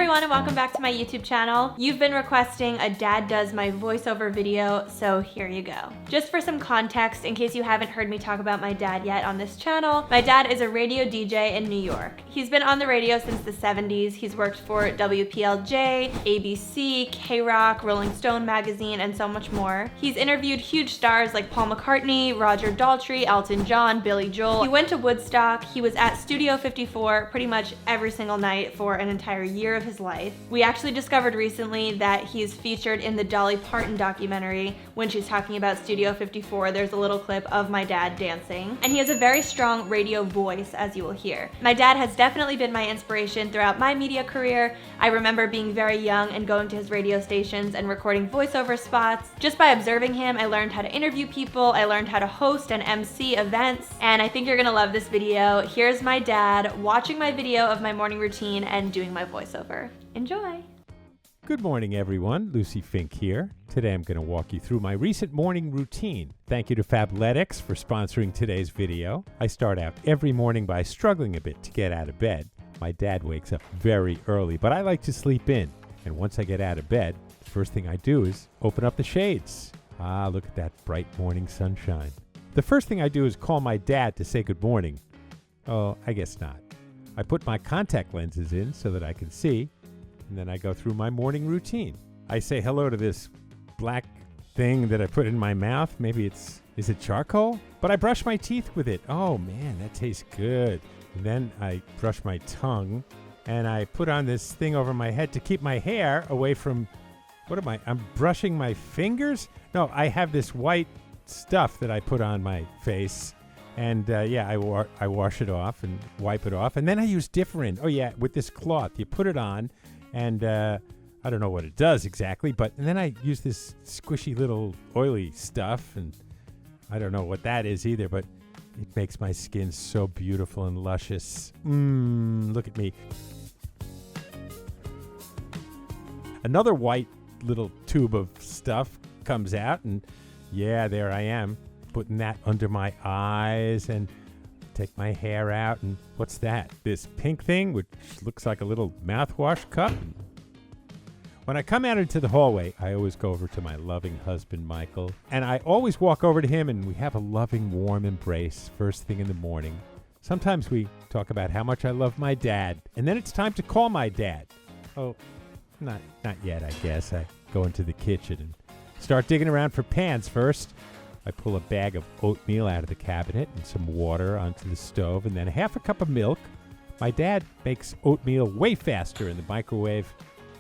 everyone, and welcome back to my YouTube channel. You've been requesting a Dad Does My Voiceover video, so here you go. Just for some context, in case you haven't heard me talk about my dad yet on this channel, my dad is a radio DJ in New York. He's been on the radio since the 70s. He's worked for WPLJ, ABC, K-Rock, Rolling Stone magazine, and so much more. He's interviewed huge stars like Paul McCartney, Roger Daltrey, Elton John, Billy Joel. He went to Woodstock. He was at Studio 54 pretty much every single night for an entire year of his life. We actually discovered recently that he's featured in the Dolly Parton documentary. When she's talking about Studio 54, there's a little clip of my dad dancing. And he has a very strong radio voice, as you will hear. My dad has definitely been my inspiration throughout my media career. I remember being very young and going to his radio stations and recording voiceover spots. Just by observing him, I learned how to interview people, I learned how to host and MC events, and I think you're gonna love this video. Here's my dad watching my video of my morning routine and doing my voiceover. Enjoy! Good morning, everyone. Lucie Fink here. Today I'm going to walk you through my recent morning routine. Thank you to Fabletics for sponsoring today's video. I start out every morning by struggling a bit to get out of bed. My dad wakes up very early, but I like to sleep in. And once I get out of bed, the first thing I do is open up the shades. Ah, look at that bright morning sunshine. The first thing I do is call my dad to say good morning. Oh, I guess not. I put my contact lenses in so that I can see, and then I go through my morning routine. I say hello to this black thing that I put in my mouth. Maybe is it charcoal? But I brush my teeth with it. Oh man, that tastes good. And then I brush my tongue, and I put on this thing over my head to keep my hair away from, I'm brushing my fingers? No, I have this white stuff that I put on my face. And I wash it off and wipe it off. And then I use Differin. Oh yeah, with this cloth. You put it on, and I don't know what it does exactly, and then I use this squishy little oily stuff, and I don't know what that is either, but it makes my skin so beautiful and luscious. Look at me. Another white little tube of stuff comes out, and yeah, there I am. Putting that under my eyes and take my hair out. And what's that? This pink thing, which looks like a little mouthwash cup. When I come out into the hallway, I always go over to my loving husband, Michael. And I always walk over to him and we have a loving, warm embrace first thing in the morning. Sometimes we talk about how much I love my dad. And then it's time to call my dad. Oh, not yet, I guess. I go into the kitchen and start digging around for pans first. I pull a bag of oatmeal out of the cabinet and some water onto the stove and then half a cup of milk. My dad makes oatmeal way faster in the microwave,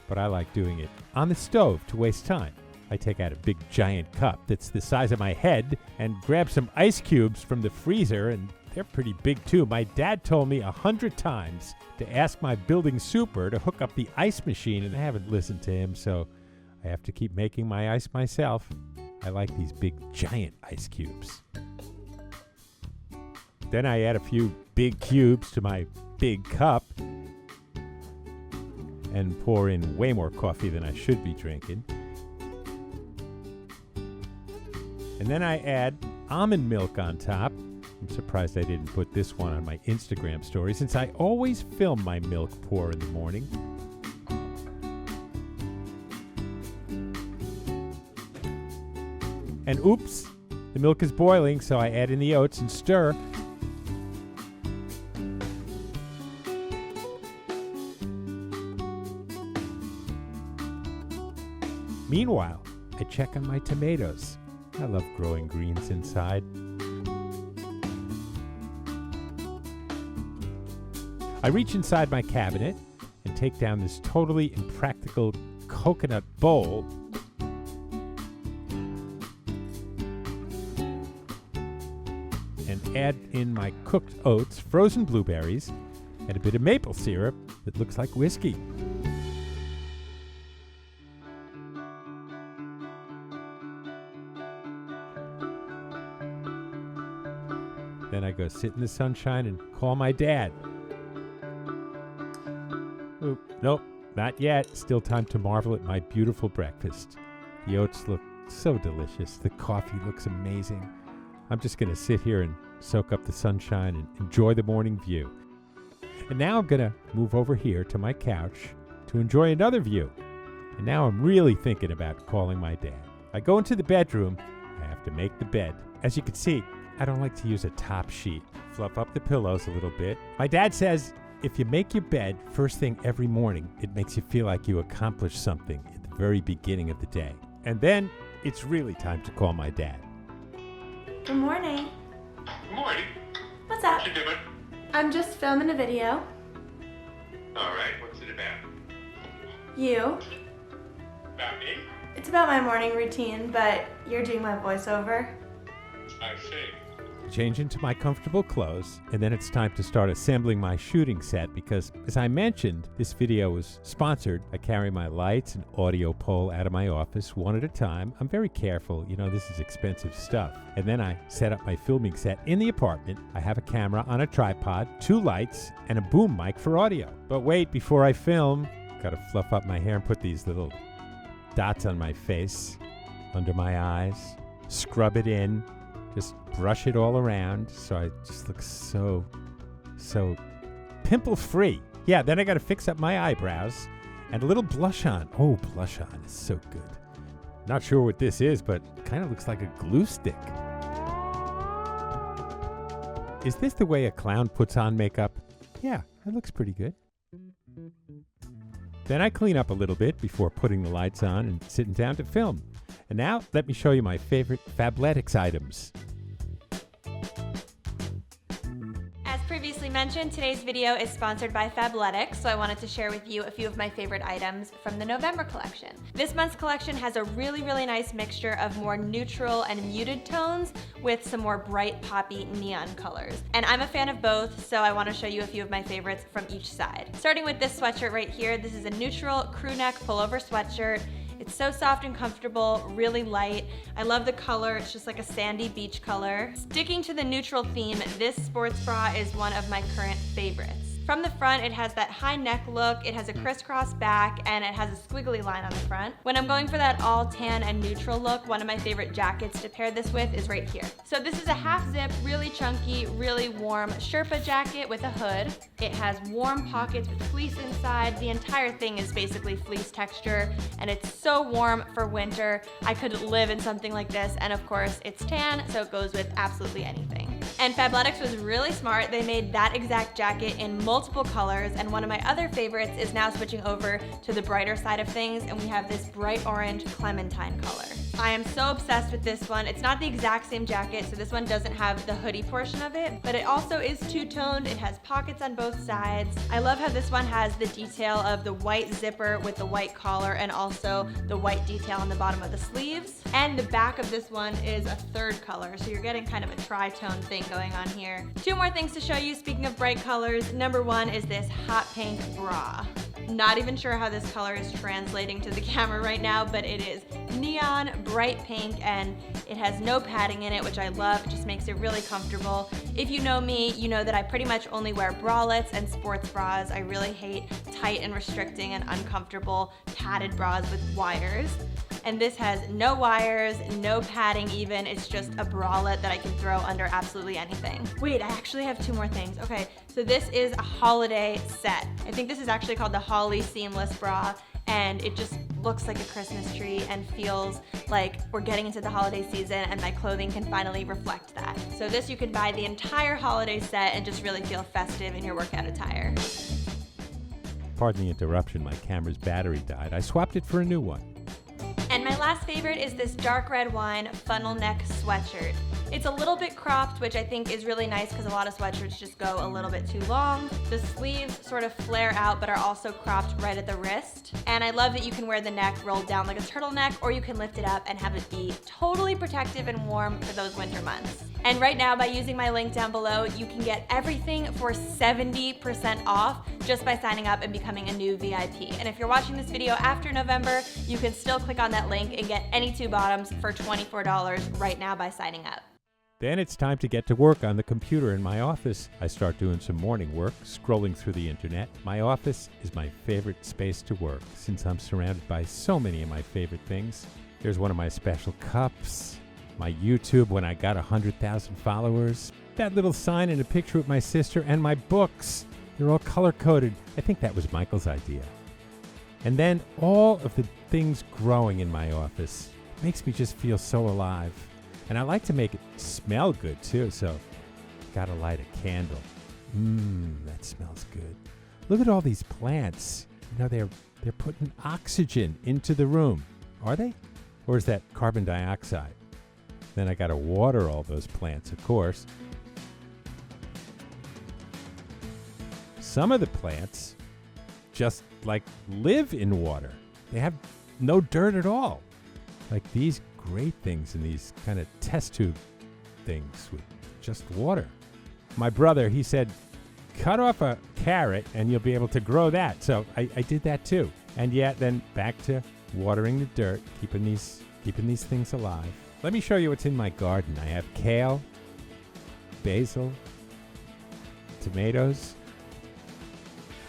but I like doing it on the stove to waste time. I take out a big giant cup that's the size of my head and grab some ice cubes from the freezer, and they're pretty big too. My dad told me 100 times to ask my building super to hook up the ice machine, and I haven't listened to him, so I have to keep making my ice myself. I like these big, giant ice cubes. Then I add a few big cubes to my big cup and pour in way more coffee than I should be drinking. And then I add almond milk on top. I'm surprised I didn't put this one on my Instagram story, since I always film my milk pour in the morning. And oops, the milk is boiling, so I add in the oats and stir. Meanwhile, I check on my tomatoes. I love growing greens inside. I reach inside my cabinet and take down this totally impractical coconut bowl and add in my cooked oats, frozen blueberries, and a bit of maple syrup that looks like whiskey. Then I go sit in the sunshine and call my dad. Nope, not yet. Still time to marvel at my beautiful breakfast. The oats look so delicious. The coffee looks amazing. I'm just going to sit here and soak up the sunshine and enjoy the morning view. And now I'm going to move over here to my couch to enjoy another view. And now I'm really thinking about calling my dad. I go into the bedroom. I have to make the bed. As you can see, I don't like to use a top sheet. Fluff up the pillows a little bit. My dad says if you make your bed first thing every morning, it makes you feel like you accomplished something at the very beginning of the day. And then it's really time to call my dad. Good morning. Good morning. What's up? What you doing? I'm just filming a video. All right. What's it about? You. About me? It's about my morning routine, but you're doing my voiceover. I see. Change into my comfortable clothes, and then it's time to start assembling my shooting set because, as I mentioned, this video was sponsored. I carry my lights and audio pole out of my office one at a time. I'm very careful. This is expensive stuff. And then I set up my filming set in the apartment. I have a camera on a tripod, 2 lights, and a boom mic for audio. But wait, before I film, gotta fluff up my hair and put these little dots on my face, under my eyes, scrub it in. Just brush it all around so I just look so pimple-free. Yeah, then I got to fix up my eyebrows and a little blush on. Oh, blush on is so good. Not sure what this is, but kind of looks like a glue stick. Is this the way a clown puts on makeup? Yeah, it looks pretty good. Then I clean up a little bit before putting the lights on and sitting down to film. And now, let me show you my favorite Fabletics items. As previously mentioned, today's video is sponsored by Fabletics, so I wanted to share with you a few of my favorite items from the November collection. This month's collection has a really nice mixture of more neutral and muted tones with some more bright poppy neon colors. And I'm a fan of both, so I want to show you a few of my favorites from each side. Starting with this sweatshirt right here, this is a neutral crew neck pullover sweatshirt. It's so soft and comfortable, really light. I love the color, it's just like a sandy beach color. Sticking to the neutral theme, this sports bra is one of my current favorites. From the front, it has that high neck look, it has a crisscross back, and it has a squiggly line on the front. When I'm going for that all tan and neutral look, one of my favorite jackets to pair this with is right here. So this is a half zip, really chunky, really warm Sherpa jacket with a hood. It has warm pockets with fleece inside. The entire thing is basically fleece texture, and it's so warm for winter. I could live in something like this, and of course, it's tan, so it goes with absolutely anything. And Fabletics was really smart. They made that exact jacket in multiple colors, and one of my other favorites is now switching over to the brighter side of things, and we have this bright orange clementine color. I am so obsessed with this one. It's not the exact same jacket, so this one doesn't have the hoodie portion of it, but it also is two-toned. It has pockets on both sides. I love how this one has the detail of the white zipper with the white collar and also the white detail on the bottom of the sleeves. And the back of this one is a third color, so you're getting kind of a tri-tone thing going on here. 2 more things to show you, speaking of bright colors. Number 1 is this hot pink bra. Not even sure how this color is translating to the camera right now, but it is neon, bright pink, and it has no padding in it, which I love. It just makes it really comfortable. If you know me, you know that I pretty much only wear bralettes and sports bras. I really hate tight and restricting and uncomfortable padded bras with wires. And this has no wires, no padding even. It's just a bralette that I can throw under absolutely anything. Wait, I actually have 2 more things. Okay, so this is a holiday set. I think this is actually called the Holly Seamless Bra, and it just looks like a Christmas tree and feels like we're getting into the holiday season, and my clothing can finally reflect that. So this, you could buy the entire holiday set and just really feel festive in your workout attire. Pardon the interruption, my camera's battery died. I swapped it for a new one. And my last favorite is this dark red wine funnel neck sweatshirt. It's a little bit cropped, which I think is really nice because a lot of sweatshirts just go a little bit too long. The sleeves sort of flare out but are also cropped right at the wrist. And I love that you can wear the neck rolled down like a turtleneck, or you can lift it up and have it be totally protective and warm for those winter months. And right now, by using my link down below, you can get everything for 70% off just by signing up and becoming a new VIP. And if you're watching this video after November, you can still click on that link and get any 2 bottoms for $24 right now by signing up. Then it's time to get to work on the computer in my office. I start doing some morning work, scrolling through the internet. My office is my favorite space to work since I'm surrounded by so many of my favorite things. Here's one of my special cups, my YouTube when I got 100,000 followers, that little sign and a picture with my sister, and my books. They're all color-coded. I think that was Michael's idea. And then all of the things growing in my office makes me just feel so alive. And I like to make it smell good too, so gotta light a candle. That smells good. Look at all these plants. You know, they're putting oxygen into the room. Are they? Or is that carbon dioxide? Then I gotta water all those plants, of course. Some of the plants just like live in water. They have no dirt at all. Like these great things in these kind of test tube things with just water. My brother, he said, cut off a carrot and you'll be able to grow that. So I did that too. And yet then back to watering the dirt, keeping these things alive. Let me show you what's in my garden. I have kale, basil, tomatoes.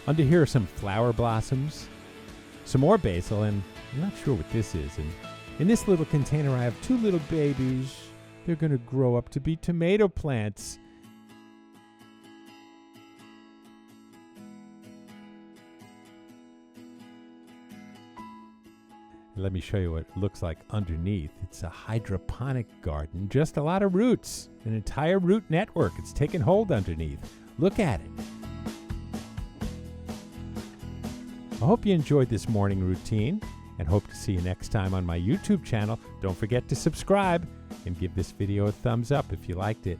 Under here are some flower blossoms, some more basil, and I'm not sure what this is. And in this little container, I have 2 little babies. They're going to grow up to be tomato plants. Let me show you what it looks like underneath. It's a hydroponic garden, just a lot of roots, an entire root network. It's taken hold underneath. Look at it. I hope you enjoyed this morning routine and hope to see you next time on my YouTube channel. Don't forget to subscribe and give this video a thumbs up if you liked it.